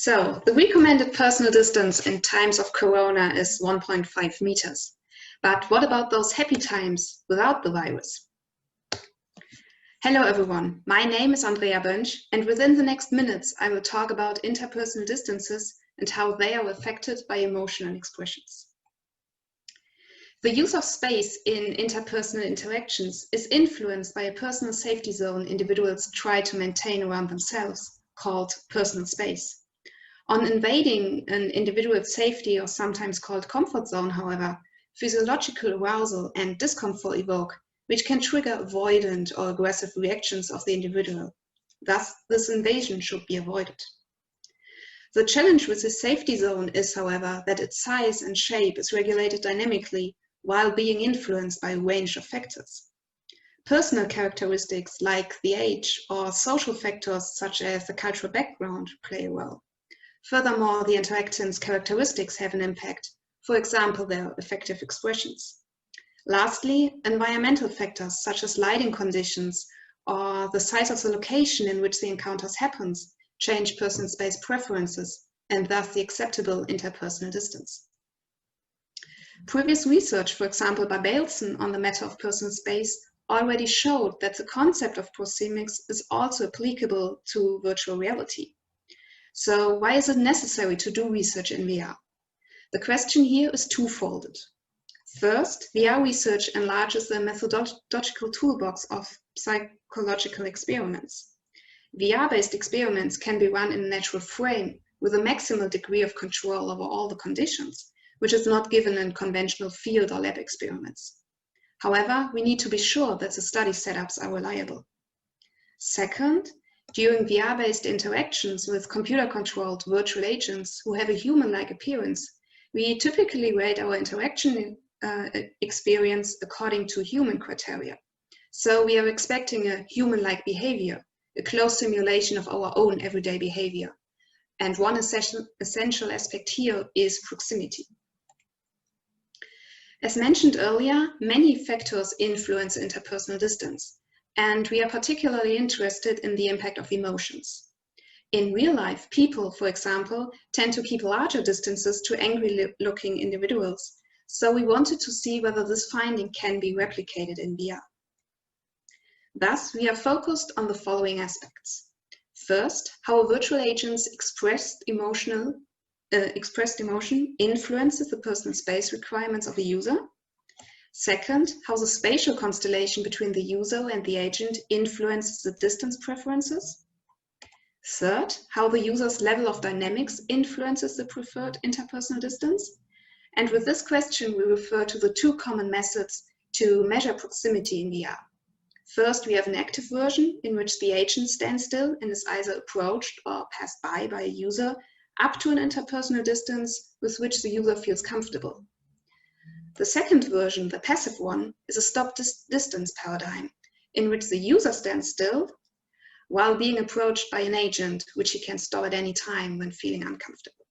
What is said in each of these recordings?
So, the recommended personal distance in times of corona is 1.5 meters. But what about those happy times without the virus? Hello everyone, my name is Andrea Bönsch, and within the next minutes I will talk about interpersonal distances and how they are affected by emotional expressions. The use of space in interpersonal interactions is influenced by a personal safety zone individuals try to maintain around themselves, called personal space. On invading an individual's safety, or sometimes called comfort zone, however, physiological arousal and discomfort evoke, which can trigger avoidant or aggressive reactions of the individual. Thus, this invasion should be avoided. The challenge with the safety zone is, however, that its size and shape is regulated dynamically while being influenced by a range of factors. Personal characteristics like the age or social factors such as the cultural background play a role. Furthermore, the interactant's characteristics have an impact, for example, their affective expressions. Lastly, environmental factors such as lighting conditions or the size of the location in which the encounters happens change personal space preferences and thus the acceptable interpersonal distance. Previous research, for example by Bönsch on the matter of personal space, already showed that the concept of proxemics is also applicable to virtual reality. So why is it necessary to do research in VR? The question here is twofold. First, VR research enlarges the methodological toolbox of psychological experiments. VR-based experiments can be run in a natural frame with a maximal degree of control over all the conditions, which is not given in conventional field or lab experiments. However, we need to be sure that the study setups are reliable. Second, during VR-based interactions with computer-controlled virtual agents who have a human-like appearance, we typically rate our interaction experience according to human criteria. So we are expecting a human-like behavior, a close simulation of our own everyday behavior. And one essential aspect here is proximity. As mentioned earlier, many factors influence interpersonal distance, and we are particularly interested in the impact of emotions. In real life, people, for example, tend to keep larger distances to angry-looking individuals, so we wanted to see whether this finding can be replicated in VR. Thus, we are focused on the following aspects. First, how virtual agents expressed emotion influences the personal space requirements of a user. Second, how the spatial constellation between the user and the agent influences the distance preferences. Third, how the user's level of dynamics influences the preferred interpersonal distance. And with this question, we refer to the two common methods to measure proximity in VR. First, we have an active version in which the agent stands still and is either approached or passed by a user up to an interpersonal distance with which the user feels comfortable. The second version, the passive one, is a stop distance paradigm in which the user stands still while being approached by an agent, which he can stop at any time when feeling uncomfortable.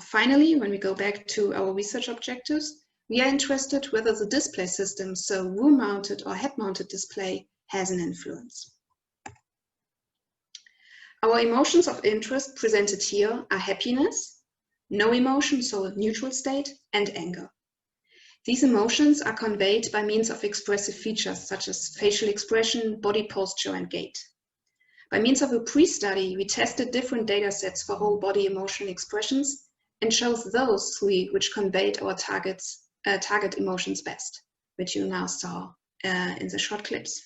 Finally, when we go back to our research objectives, we are interested whether the display system, so room-mounted or head-mounted display, has an influence. Our emotions of interest presented here are happiness, no emotion, so a neutral state, and anger. These emotions are conveyed by means of expressive features such as facial expression, body posture, and gait. By means of a pre-study, we tested different data sets for whole body emotional expressions and chose those three which conveyed our target emotions best, which you now saw in the short clips.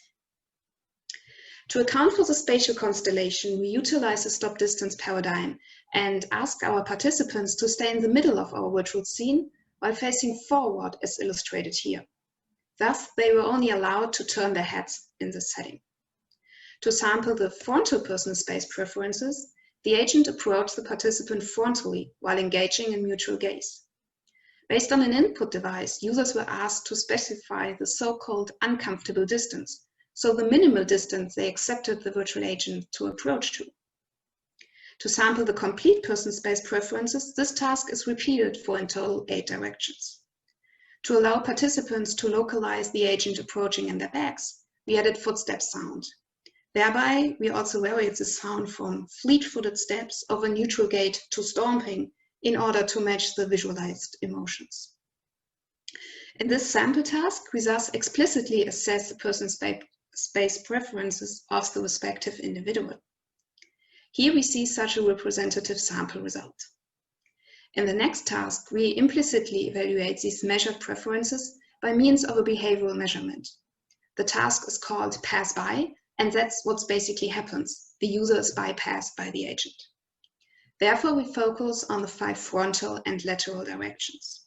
To account for the spatial constellation, we utilize the stop distance paradigm and ask our participants to stay in the middle of our virtual scene while facing forward as illustrated here. Thus, they were only allowed to turn their heads in this setting. To sample the frontal personal space preferences, the agent approached the participant frontally while engaging in mutual gaze. Based on an input device, users were asked to specify the so-called uncomfortable distance, so the minimal distance they accepted the virtual agent to approach to. To sample the complete personal space preferences, this task is repeated for in total 8 directions. To allow participants to localize the agent approaching in their bags, we added footstep sound. Thereby, we also varied the sound from fleet-footed steps over neutral gait to stomping in order to match the visualized emotions. In this sample task, we thus explicitly assess the person's space preferences of the respective individual. Here we see such a representative sample result. In the next task, we implicitly evaluate these measured preferences by means of a behavioral measurement. The task is called pass by, and that's what basically happens. The user is bypassed by the agent. Therefore, we focus on the 5 frontal and lateral directions.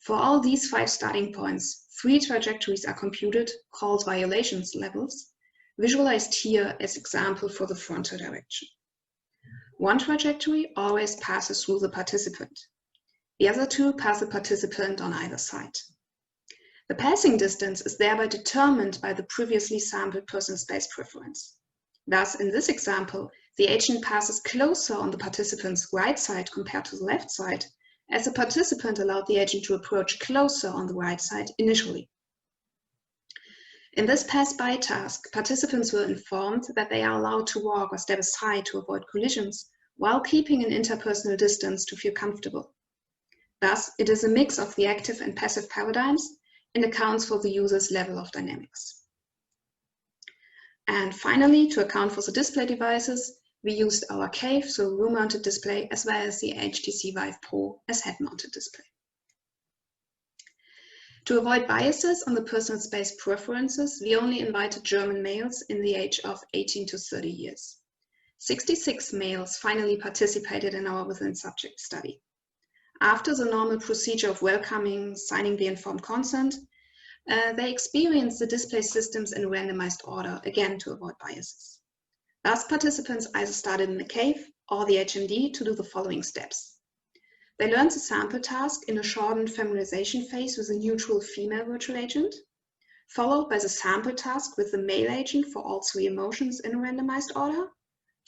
For all these 5 starting points, 3 trajectories are computed, called violations levels, visualized here as example for the frontal direction. One trajectory always passes through the participant. The other 2 pass the participant on either side. The passing distance is thereby determined by the previously sampled person's space preference. Thus, in this example, the agent passes closer on the participant's right side compared to the left side, as the participant allowed the agent to approach closer on the right side initially. In this pass-by task, participants were informed that they are allowed to walk or step aside to avoid collisions, while keeping an interpersonal distance to feel comfortable. Thus, it is a mix of the active and passive paradigms and accounts for the user's level of dynamics. And finally, to account for the display devices, we used our cave, so room-mounted display, as well as the HTC Vive Pro as head-mounted display. To avoid biases on the personal space preferences, we only invited German males in the age of 18 to 30 years. 66 males finally participated in our within-subject study. After the normal procedure of welcoming, signing the informed consent, they experienced the display systems in randomized order, again to avoid biases. Thus, participants either started in the cave or the HMD to do the following steps. They learned the sample task in a shortened familiarization phase with a neutral female virtual agent, followed by the sample task with the male agent for all 3 emotions in a randomized order,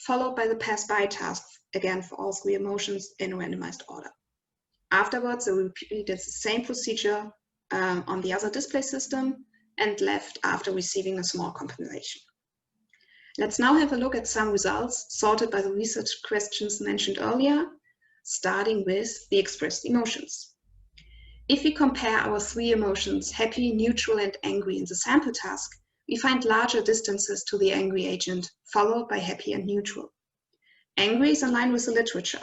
followed by the pass-by task, again for all 3 emotions in a randomized order. Afterwards, they repeated the same procedure on the other display system and left after receiving a small compensation. Let's now have a look at some results sorted by the research questions mentioned earlier, starting with the expressed emotions. If we compare our 3 emotions, happy, neutral, and angry in the sample task, we find larger distances to the angry agent, followed by happy and neutral. Angry is in line with the literature.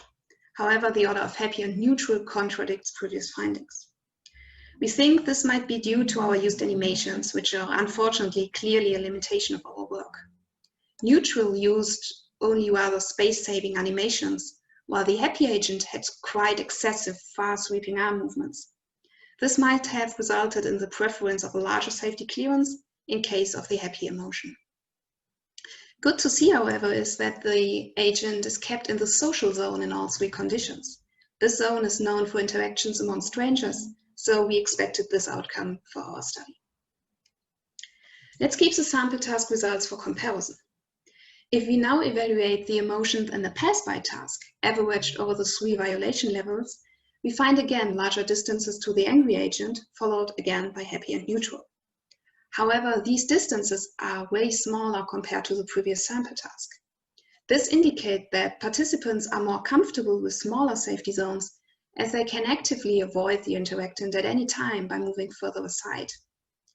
However, the order of happy and neutral contradicts previous findings. We think this might be due to our used animations, which are unfortunately clearly a limitation of our work. Neutral used only rather space-saving animations, while the happy agent had quite excessive, far-sweeping arm movements. This might have resulted in the preference of a larger safety clearance in case of the happy emotion. Good to see, however, is that the agent is kept in the social zone in all 3 conditions. This zone is known for interactions among strangers, so we expected this outcome for our study. Let's keep the sample task results for comparison. If we now evaluate the emotions in the pass-by task, averaged over the 3 violation levels, we find again larger distances to the angry agent, followed again by happy and neutral. However, these distances are way smaller compared to the previous sample task. This indicates that participants are more comfortable with smaller safety zones, as they can actively avoid the interactant at any time by moving further aside,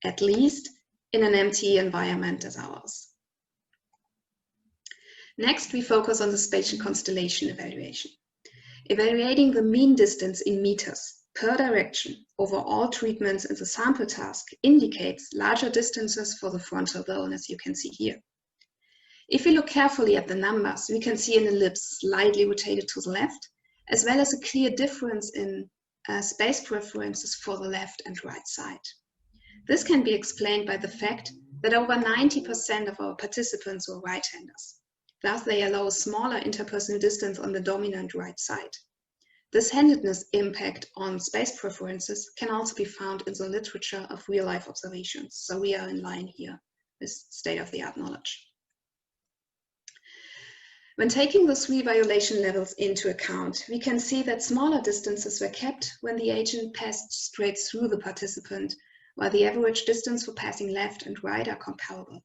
at least in an empty environment as ours. Next, we focus on the spatial constellation evaluation. Evaluating the mean distance in meters per direction over all treatments in the sample task indicates larger distances for the frontal zone, as you can see here. If we look carefully at the numbers, we can see an ellipse slightly rotated to the left, as well as a clear difference in space preferences for the left and right side. This can be explained by the fact that over 90% of our participants were right-handers. Thus, they allow a smaller interpersonal distance on the dominant right side. This handedness impact on space preferences can also be found in the literature of real-life observations, so we are in line here with state-of-the-art knowledge. When taking the 3 violation levels into account, we can see that smaller distances were kept when the agent passed straight through the participant, while the average distance for passing left and right are comparable.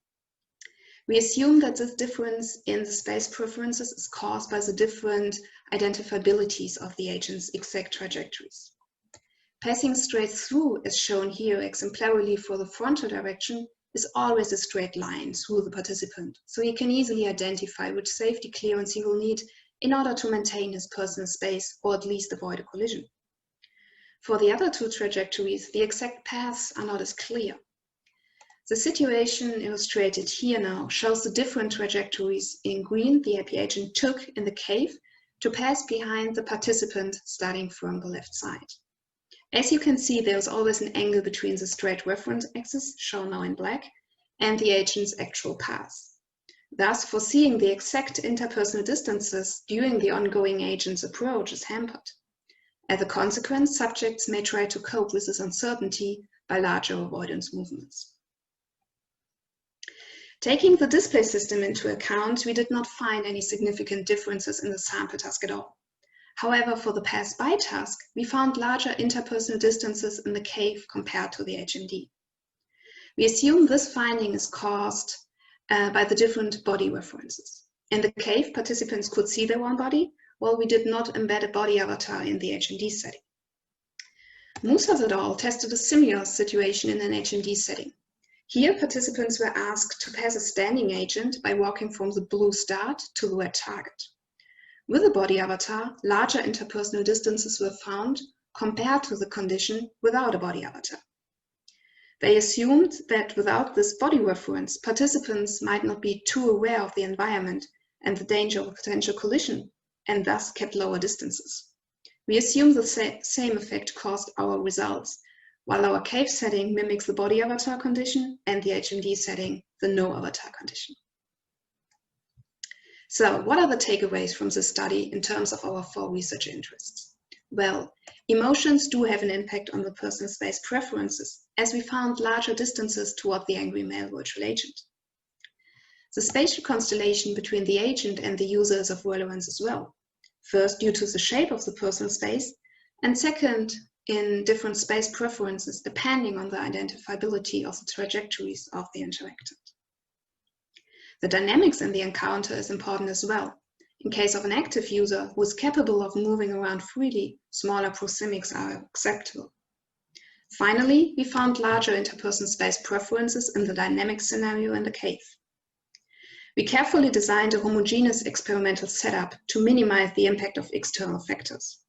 We assume that this difference in the space preferences is caused by the different identifiabilities of the agent's exact trajectories. Passing straight through, as shown here exemplarily for the frontal direction, is always a straight line through the participant, so he can easily identify which safety clearance he will need in order to maintain his personal space or at least avoid a collision. For the other two trajectories, the exact paths are not as clear. The situation illustrated here now shows the different trajectories in green the happy agent took in the cave to pass behind the participant starting from the left side. As you can see, there is always an angle between the straight reference axis, shown now in black, and the agent's actual path. Thus, foreseeing the exact interpersonal distances during the ongoing agent's approach is hampered. As a consequence, subjects may try to cope with this uncertainty by larger avoidance movements. Taking the display system into account, we did not find any significant differences in the sample task at all. However, for the pass-by task, we found larger interpersonal distances in the cave compared to the HMD. We assume this finding is caused by the different body references. In the cave, participants could see their own body, while we did not embed a body avatar in the HMD setting. Musas et al. Tested a similar situation in an HMD setting. Here, participants were asked to pass a standing agent by walking from the blue start to the red target. With a body avatar, larger interpersonal distances were found compared to the condition without a body avatar. They assumed that without this body reference, participants might not be too aware of the environment and the danger of a potential collision, and thus kept lower distances. We assume the same effect caused our results, while our cave setting mimics the body avatar condition and the HMD setting the no avatar condition. So, what are the takeaways from this study in terms of our 4 research interests? Well, emotions do have an impact on the personal space preferences, as we found larger distances toward the angry male virtual agent. The spatial constellation between the agent and the user is of relevance as well. First, due to the shape of the personal space, and second, in different space preferences depending on the identifiability of the trajectories of the interactant. The dynamics in the encounter is important as well. In case of an active user who is capable of moving around freely, smaller proxemics are acceptable. Finally, we found larger interpersonal space preferences in the dynamic scenario in the cave. We carefully designed a homogeneous experimental setup to minimize the impact of external factors.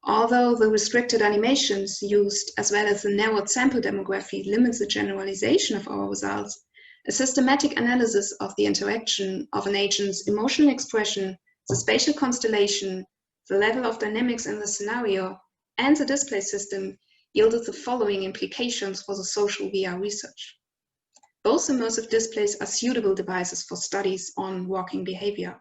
Although the restricted animations used as well as the narrowed sample demography limits the generalization of our results, a systematic analysis of the interaction of an agent's emotional expression, the spatial constellation, the level of dynamics in the scenario, and the display system yielded the following implications for the social VR research. Both immersive displays are suitable devices for studies on walking behavior.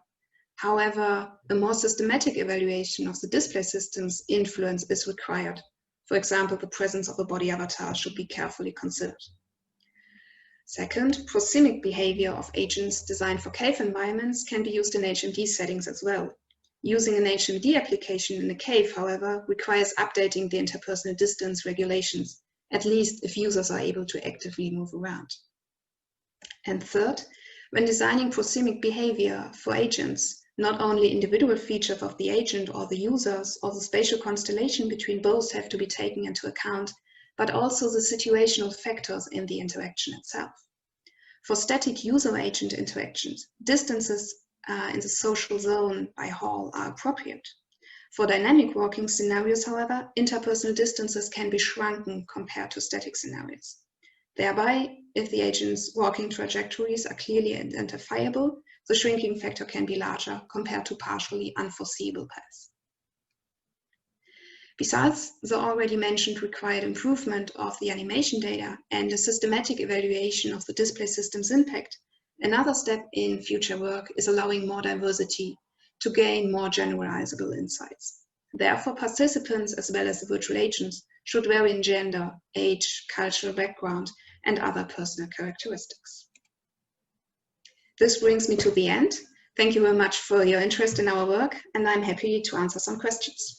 However, a more systematic evaluation of the display system's influence is required. For example, the presence of a body avatar should be carefully considered. Second, proxemic behavior of agents designed for cave environments can be used in HMD settings as well. Using an HMD application in a cave, however, requires updating the interpersonal distance regulations, at least if users are able to actively move around. And third, when designing proxemic behavior for agents, not only individual features of the agent or the users or the spatial constellation between both have to be taken into account, but also the situational factors in the interaction itself. For static user-agent interactions, distances in the social zone by hall are appropriate. For dynamic walking scenarios, however, interpersonal distances can be shrunken compared to static scenarios. Thereby, if the agent's walking trajectories are clearly identifiable, the shrinking factor can be larger compared to partially unforeseeable paths. Besides the already mentioned required improvement of the animation data and a systematic evaluation of the display system's impact, another step in future work is allowing more diversity to gain more generalizable insights. Therefore, participants as well as the virtual agents should vary in gender, age, cultural background, and other personal characteristics. This brings me to the end. Thank you very much for your interest in our work, and I'm happy to answer some questions.